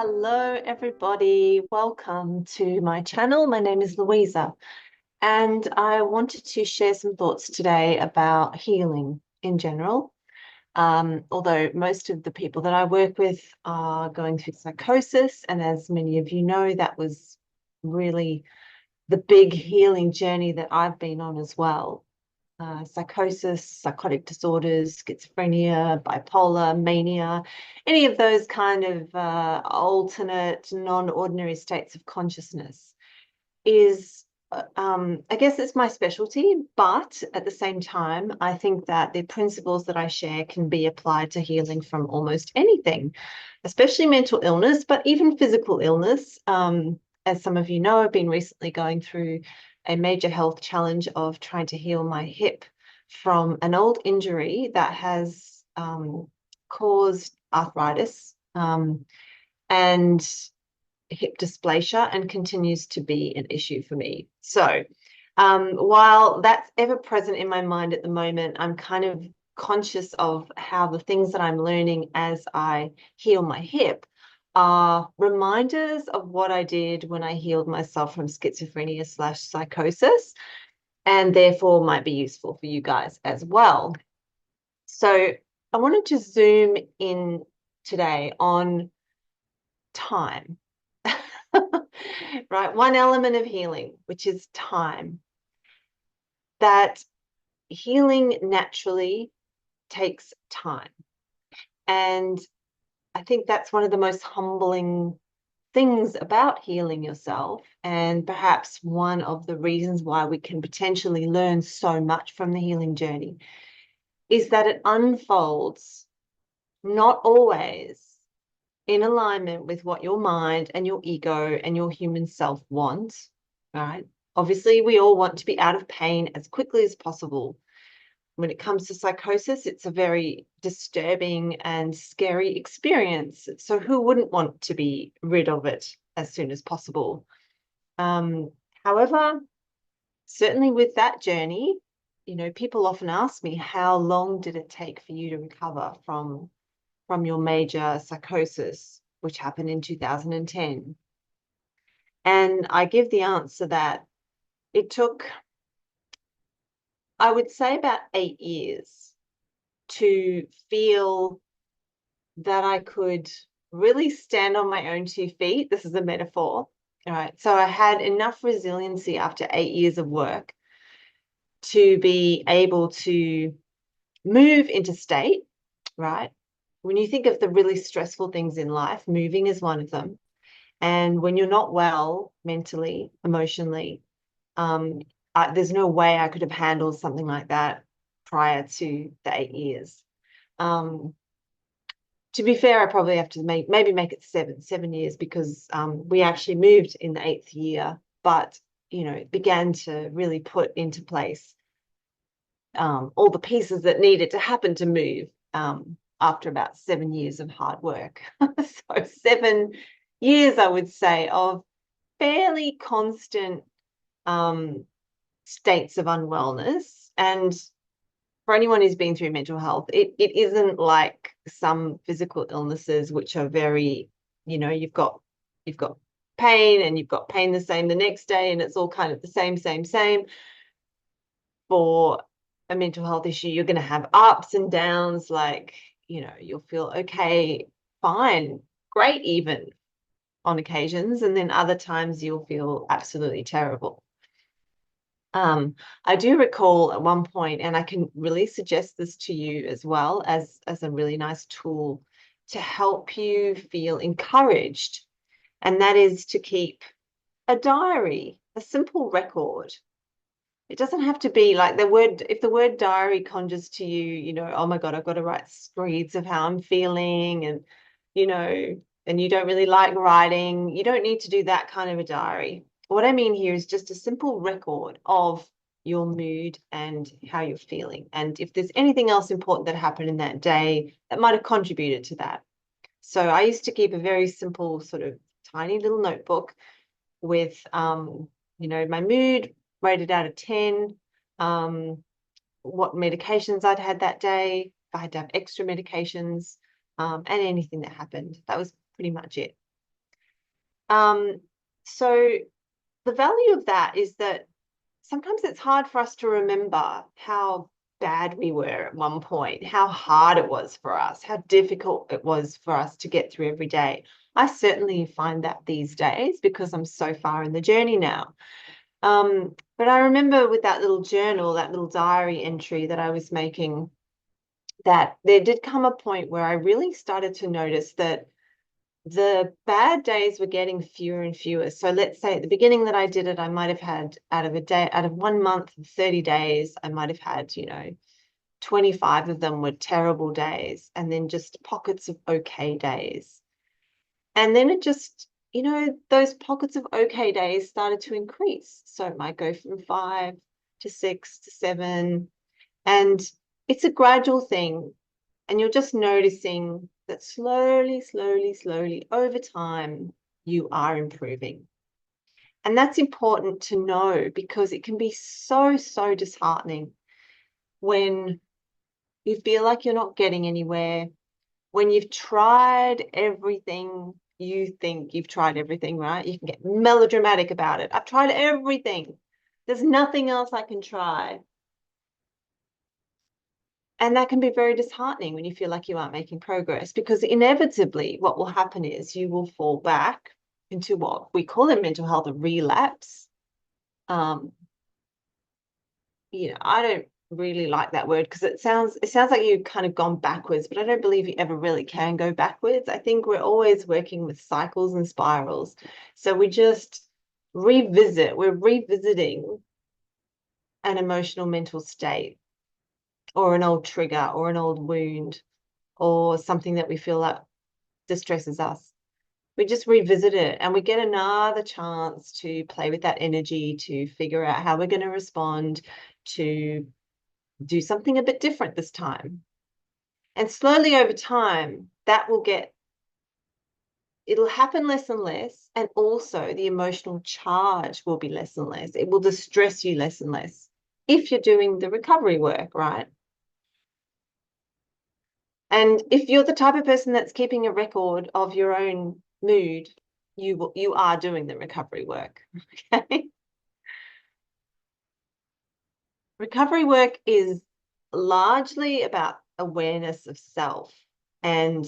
Hello, everybody. Welcome to my channel. My name is Louisa, and I wanted to share some thoughts today about healing in general. Although most of the people that I work with are going through psychosis, and as many of you know, that was really the big healing journey that I've been on as well. Psychosis, psychotic disorders, schizophrenia, bipolar, mania, any of those kind of alternate, non-ordinary states of consciousness is, I guess it's my specialty, but at the same time, I think that the principles that I share can be applied to healing from almost anything, especially mental illness, but even physical illness. As some of you know, I've been recently going through a major health challenge of trying to heal my hip from an old injury that has caused arthritis and hip dysplasia and continues to be an issue for me. So while that's ever present in my mind at the moment, I'm kind of conscious of how the things that I'm learning as I heal my hip are reminders of what I did when I healed myself from schizophrenia / psychosis, and therefore might be useful for you guys as well. So I wanted to zoom in today on time. Right, one element of healing, which is time. That healing naturally takes time. And I think that's one of the most humbling things about healing yourself, and perhaps one of the reasons why we can potentially learn so much from the healing journey, is that it unfolds not always in alignment with what your mind and your ego and your human self want, right? Obviously, we all want to be out of pain as quickly as possible. When it comes to psychosis, it's a very disturbing and scary experience. So who wouldn't want to be rid of it as soon as possible? However, certainly with that journey, people often ask me, how long did it take for you to recover from your major psychosis, which happened in 2010? And I give the answer that it took, I would say, about 8 years to feel that I could really stand on my own 2 feet. This is a metaphor. All right. So I had enough resiliency after 8 years of work to be able to move interstate, right? When you think of the really stressful things in life, moving is one of them. And when you're not well mentally, emotionally, there's no way I could have handled something like that prior to the 8 years. To be fair, I probably have to maybe make it 7 years, because we actually moved in the 8th year, but it began to really put into place all the pieces that needed to happen to move after about 7 years of hard work. So 7 years, I would say, of fairly constant states of unwellness. And for anyone who's been through mental health, it isn't like some physical illnesses, which are very, you've got pain, and you've got pain the same the next day, and it's all kind of the same. For a mental health issue, you're going to have ups and downs, like, you'll feel okay, fine, great even on occasions, and then other times you'll feel absolutely terrible. I do recall at one point, and I can really suggest this to you as well as a really nice tool to help you feel encouraged, and that is to keep a diary, a simple record. It doesn't have to be like if the word diary conjures to you, oh my God, I've got to write screeds of how I'm feeling, and, and you don't really like writing, you don't need to do that kind of a diary. What I mean here is just a simple record of your mood and how you're feeling, and if there's anything else important that happened in that day that might have contributed to that. So I used to keep a very simple, sort of tiny little notebook with, my mood rated out of 10, what medications I'd had that day, if I had to have extra medications, and anything that happened. That was pretty much it. So the value of that is that sometimes it's hard for us to remember how bad we were at one point, how hard it was for us, how difficult it was for us to get through every day. I certainly find that these days because I'm so far in the journey now. But I remember with that little journal, that little diary entry that I was making, that there did come a point where I really started to notice that the bad days were getting fewer and fewer. So let's say at the beginning that I did it, I might have had out of 1 month, 30 days, I might have had, 25 of them were terrible days, and then just pockets of okay days. And then it just, those pockets of okay days started to increase. So it might go from 5 to 6 to 7. And it's a gradual thing. And you're just noticing that slowly, slowly, slowly over time, you are improving. And that's important to know because it can be so, so disheartening when you feel like you're not getting anywhere, when you've tried everything, you think you've tried everything, right? You can get melodramatic about it. I've tried everything. There's nothing else I can try. And that can be very disheartening when you feel like you aren't making progress, because inevitably what will happen is you will fall back into what we call in mental health a relapse. Um, I don't really like that word because it sounds like you've kind of gone backwards, but I don't believe you ever really can go backwards. I think we're always working with cycles and spirals. So we're revisiting an emotional mental state or an old trigger or an old wound or something that we feel like distresses us. We just revisit it and we get another chance to play with that energy, to figure out how we're going to respond, to do something a bit different this time. And slowly over time, it'll happen less and less. And also the emotional charge will be less and less. It will distress you less and less if you're doing the recovery work, right? And if you're the type of person that's keeping a record of your own mood, you are doing the recovery work. Okay. Recovery work is largely about awareness of self and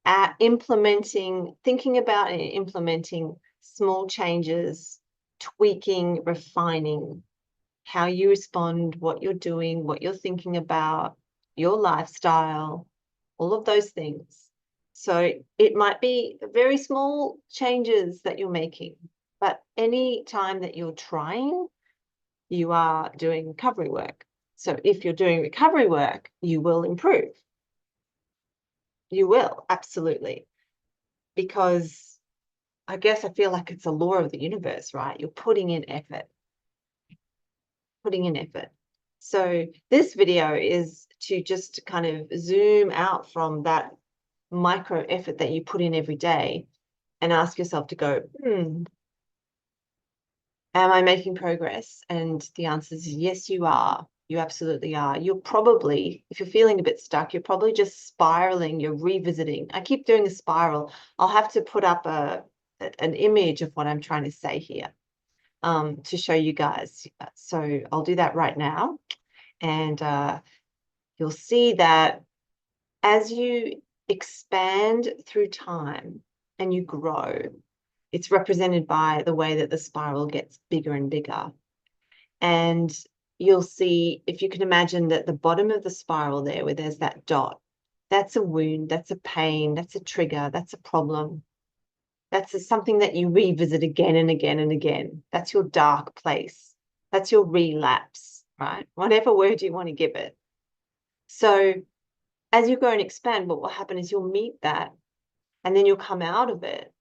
thinking about and implementing small changes, tweaking, refining how you respond, what you're doing, what you're thinking about, your lifestyle, all of those things. So it might be very small changes that you're making, but any time that you're trying, you are doing recovery work. So if you're doing recovery work, you will improve. You will, absolutely. Because I guess I feel like it's a law of the universe, right? You're putting in effort. So this video is to just kind of zoom out from that micro effort that you put in every day and ask yourself to go, am I making progress? And the answer is yes, you are. You absolutely are. You're probably, if you're feeling a bit stuck, you're probably just spiraling, you're revisiting. I keep doing a spiral. I'll have to put up an image of what I'm trying to say here to show you guys. So I'll do that right now. And you'll see that as you expand through time and you grow, it's represented by the way that the spiral gets bigger and bigger. And you'll see, if you can imagine that the bottom of the spiral there, where there's that dot, that's a wound, that's a pain, that's a trigger, that's a problem. That's something that you revisit again and again and again. That's your dark place. That's your relapse, right? Whatever word you want to give it. So as you grow and expand, what will happen is you'll meet that and then you'll come out of it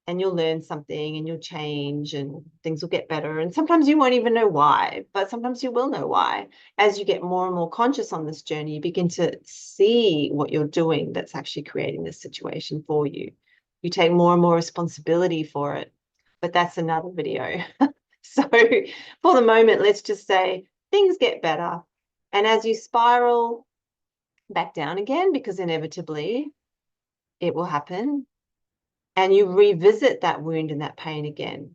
and you'll learn something and you'll change and things will get better. And sometimes you won't even know why, but sometimes you will know why. As you get more and more conscious on this journey, you begin to see what you're doing that's actually creating this situation for you. You take more and more responsibility for it, but that's another video. So for the moment, let's just say things get better. And as you spiral back down again, because inevitably it will happen, and you revisit that wound and that pain again,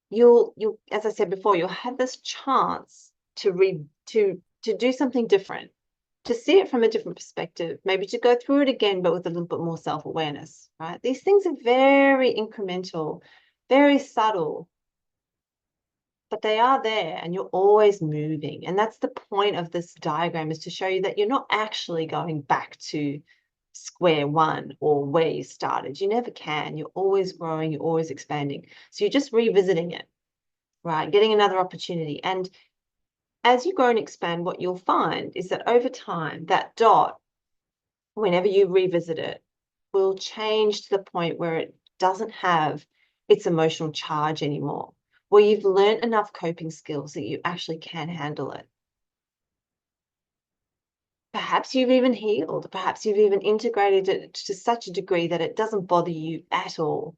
you'll, as I said before, you'll have this chance to do something different, to see it from a different perspective, maybe to go through it again, but with a little bit more self-awareness, right? These things are very incremental, very subtle, but they are there and you're always moving. And that's the point of this diagram, is to show you that you're not actually going back to square one or where you started. You never can. You're always growing, you're always expanding. So you're just revisiting it, right? Getting another opportunity. And as you grow and expand, what you'll find is that over time, that dot, whenever you revisit it, will change to the point where it doesn't have its emotional charge anymore, where you've learned enough coping skills that you actually can handle it. Perhaps you've even healed, perhaps you've even integrated it to such a degree that it doesn't bother you at all.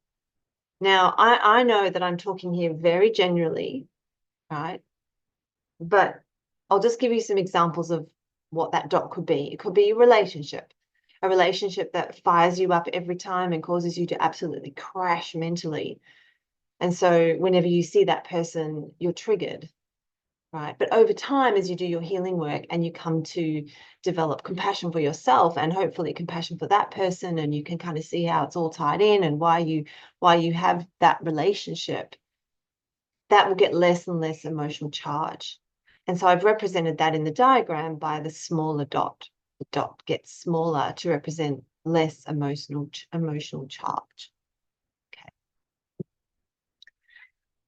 Now, I know that I'm talking here very generally, right? But I'll just give you some examples of what that dot could be. It could be a relationship that fires you up every time and causes you to absolutely crash mentally. And so whenever you see that person, you're triggered, right? But over time, as you do your healing work and you come to develop compassion for yourself and hopefully compassion for that person, and you can kind of see how it's all tied in and why you have that relationship, that will get less and less emotional charge. And so I've represented that in the diagram by the smaller dot. The dot gets smaller to represent less emotional charge. Okay.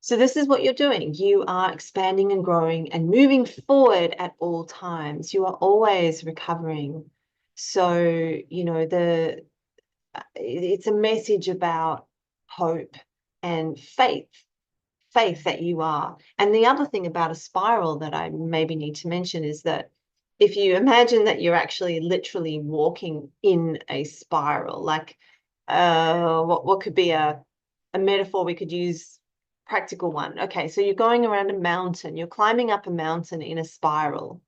So this is what you're doing. You are expanding and growing and moving forward at all times. You are always recovering. So, you know, it's a message about hope and faith that you are. And the other thing about a spiral that I maybe need to mention is that if you imagine that you're actually literally walking in a spiral, like what could be a metaphor we could use, practical one. Okay, so you're going around a mountain, you're climbing up a mountain in a spiral,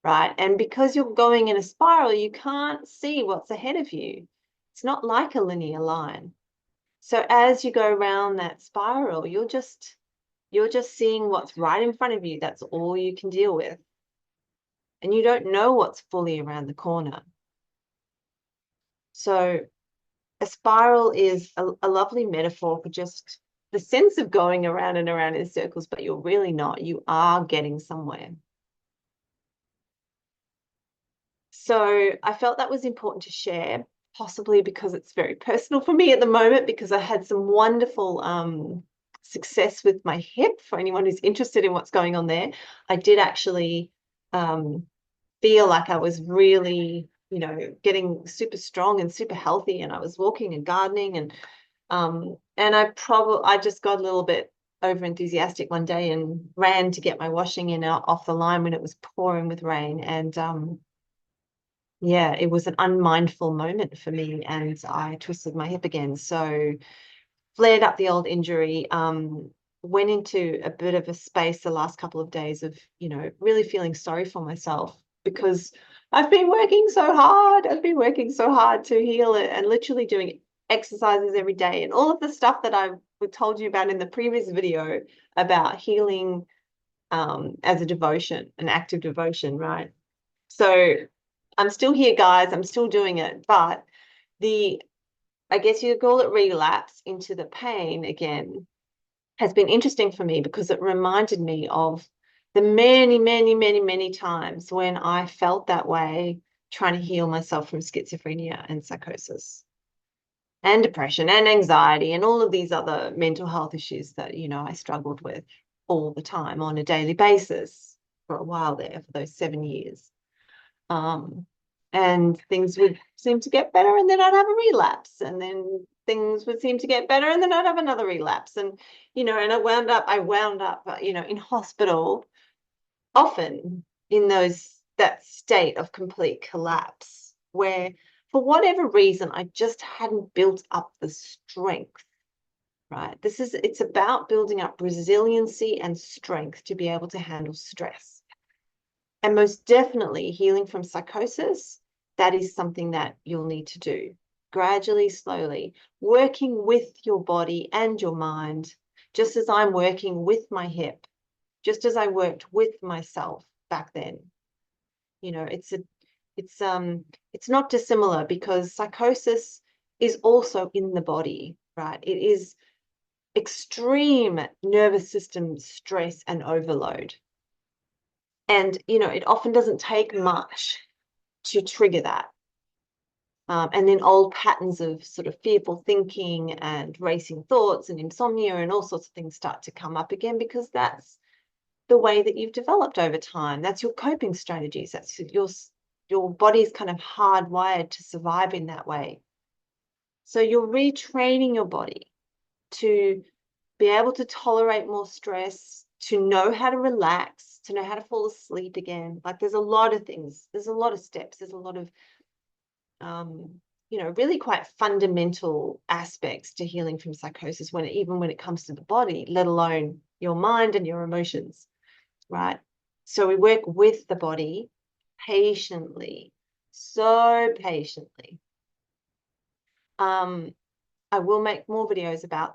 right? And because you're going in a spiral, you can't see what's ahead of you. It's not like a linear line. So as you go around that spiral, you're just seeing what's right in front of you. That's all you can deal with. And you don't know what's fully around the corner. So a spiral is a lovely metaphor for just the sense of going around and around in circles, but you're really not. You are getting somewhere. So I felt that was important to share, possibly because it's very personal for me at the moment, because I had some wonderful success with my hip. For anyone who's interested in what's going on there, I did actually feel like I was really, you know, getting super strong and super healthy, and I was walking and gardening, and I just got a little bit over enthusiastic one day and ran to get my washing in out off the line when it was pouring with rain, and yeah, it was an unmindful moment for me, and I twisted my hip again. So flared up the old injury, went into a bit of a space the last couple of days of, you know, really feeling sorry for myself, because I've been working so hard. I've been working so hard to heal it, and literally doing exercises every day and all of the stuff that I told you about in the previous video about healing as a devotion, an act of devotion, right? So I'm still here, guys. I'm still doing it, but I guess you could call it relapse into the pain again has been interesting for me, because it reminded me of the many, many, many, many times when I felt that way trying to heal myself from schizophrenia and psychosis and depression and anxiety and all of these other mental health issues that, you know, I struggled with all the time on a daily basis for a while there, for those 7 years. And things would seem to get better, and then I'd have a relapse, and then things would seem to get better, and then I'd have another relapse, and you know, and I wound up, you know, in hospital, often in that state of complete collapse, where for whatever reason I just hadn't built up the strength. Right, it's about building up resiliency and strength to be able to handle stress. And most definitely healing from psychosis, that is something that you'll need to do. gradually, slowly, working with your body and your mind, just as I'm working with my hip, just as I worked with myself back then. You know, it's not dissimilar, because psychosis is also in the body, right? It is extreme nervous system stress and overload. And, you know, it often doesn't take much to trigger that. And then old patterns of sort of fearful thinking and racing thoughts and insomnia and all sorts of things start to come up again, because that's the way that you've developed over time. That's your coping strategies. That's your body's kind of hardwired to survive in that way. So you're retraining your body to be able to tolerate more stress, to know how to relax, to know how to fall asleep again. Like, there's a lot of things. There's a lot of steps. There's a lot of you know, really quite fundamental aspects to healing from psychosis, even when it comes to the body, let alone your mind and your emotions, right? So we work with the body patiently, so patiently. I will make more videos about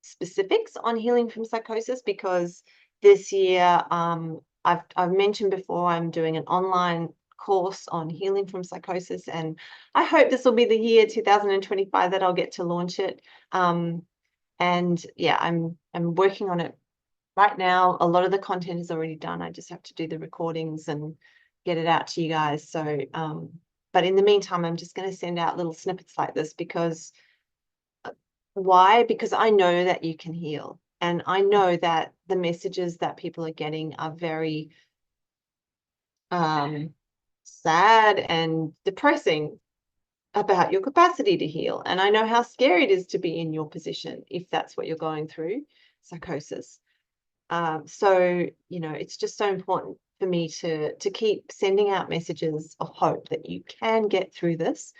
specifics on healing from psychosis, because this year, I've mentioned before, I'm doing an online course on healing from psychosis, and I hope this will be the year 2025 that I'll get to launch it. And yeah, I'm working on it right now. A lot of the content is already done. I just have to do the recordings and get it out to you guys. So, but in the meantime, I'm just going to send out little snippets like this, because why? Because I know that you can heal. And I know that the messages that people are getting are very sad and depressing about your capacity to heal. And I know how scary it is to be in your position if that's what you're going through, psychosis. So, you know, it's just so important for me to keep sending out messages of hope that you can get through this.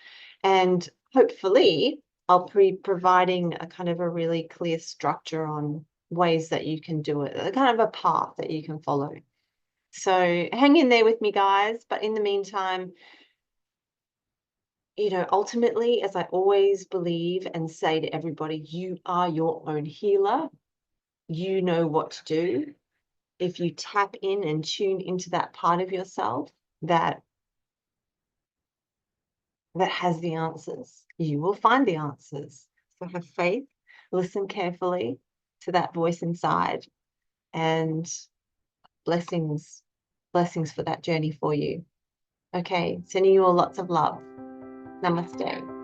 And hopefully I'll be providing a kind of a really clear structure on ways that you can do it, a kind of a path that you can follow. So hang in there with me, guys. But in the meantime, you know, ultimately, as I always believe and say to everybody, you are your own healer. You know what to do. If you tap in and tune into that part of yourself that has the answers, you will find the answers. So have faith, listen carefully to that voice inside, and blessings for that journey for you. Okay, sending you all lots of love. Namaste.